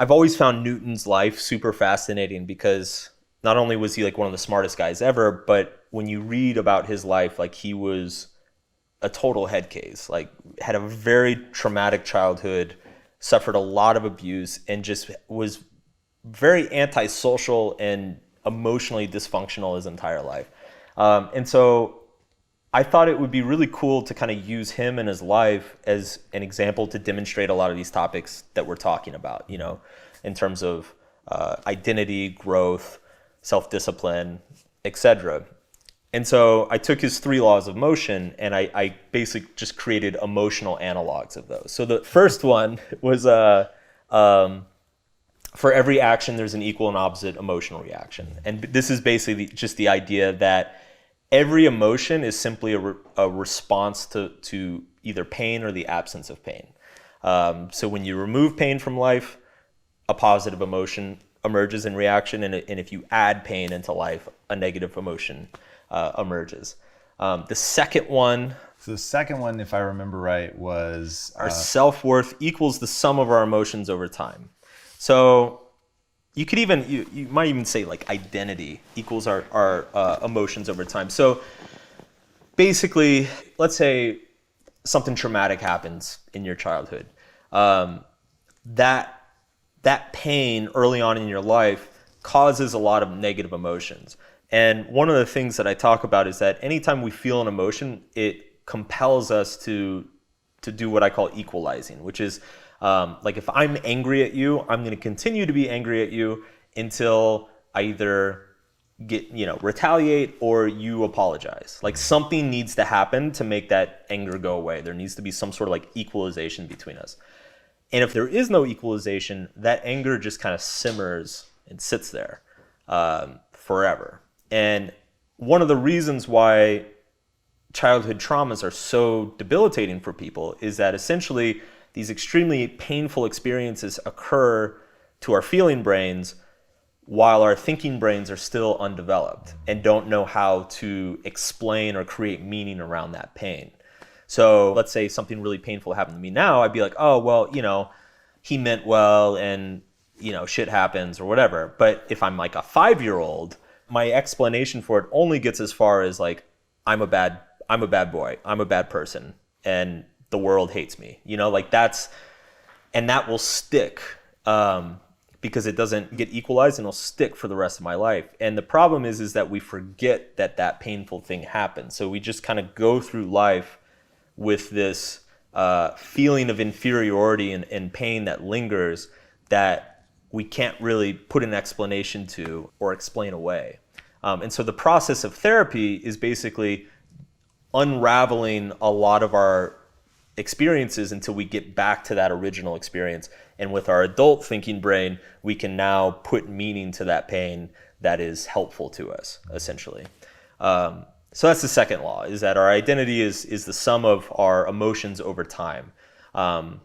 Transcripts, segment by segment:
I've always found Newton's life super fascinating because not only was he like one of the smartest guys ever, but when you read about his life, like he was a total head case, like had a very traumatic childhood, suffered a lot of abuse, and just was very antisocial and emotionally dysfunctional his entire life. And so I thought it would be really cool to kind of use him and his life as an example to demonstrate a lot of these topics that we're talking about, you know, in terms of identity, growth, self-discipline, etc. And so I took his 3 laws of motion and I basically just created emotional analogs of those. So the first one was for every action, there's an equal and opposite emotional reaction. And this is basically just the idea that every emotion is simply a response to either pain or the absence of pain. So when you remove pain from life, a positive emotion emerges in reaction. And if you add pain into life, a negative emotion emerges. The second one, So the second one, if I remember right, was our self-worth equals the sum of our emotions over time. So you could even, you might even say like identity equals our emotions over time. So basically, let's say something traumatic happens in your childhood. That pain early on in your life causes a lot of negative emotions. And one of the things that I talk about is that anytime we feel an emotion, it compels us to do what I call equalizing, which is like if I'm angry at you, I'm going to continue to be angry at you until I either retaliate or you apologize. Like something needs to happen to make that anger go away. There needs to be some sort of like equalization between us. And if there is no equalization, that anger just kind of simmers and sits there forever. And one of the reasons why childhood traumas are so debilitating for people is that essentially these extremely painful experiences occur to our feeling brains while our thinking brains are still undeveloped and don't know how to explain or create meaning around that pain. So let's say something really painful happened to me now, I'd be like, oh, well, he meant well and, shit happens or whatever. But if I'm like a 5-year-old, my explanation for it only gets as far as like, I'm a bad boy, I'm a bad person, and the world hates me, and that will stick because it doesn't get equalized and it'll stick for the rest of my life. And the problem is that we forget that painful thing happened. So we just kind of go through life with this feeling of inferiority and pain that lingers that we can't really put an explanation to or explain away. And so the process of therapy is basically unraveling a lot of our experiences until we get back to that original experience. And with our adult thinking brain, we can now put meaning to that pain that is helpful to us, essentially. So that's the second law, is that our identity is the sum of our emotions over time. And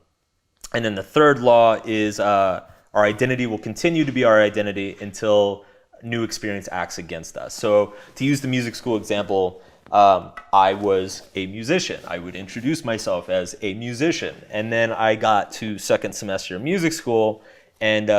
then the third law is our identity will continue to be our identity until new experience acts against us. So to use the music school example, I was a musician. I would introduce myself as a musician. And then I got to second semester of music school and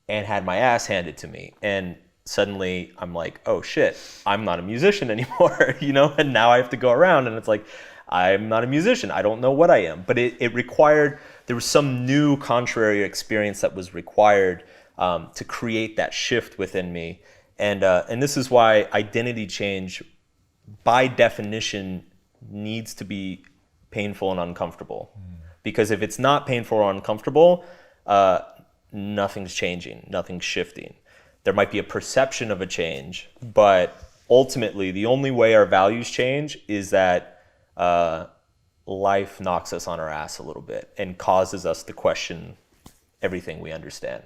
had my ass handed to me. And suddenly I'm like, oh shit, I'm not a musician anymore, and now I have to go around and it's like, I'm not a musician. I don't know what I am. But it required, there was some new contrary experience that was required to create that shift within me. And this is why identity change, by definition, needs to be painful and uncomfortable. Because if it's not painful or uncomfortable, nothing's changing, nothing's shifting. There might be a perception of a change, but ultimately the only way our values change is that life knocks us on our ass a little bit and causes us to question everything we understand.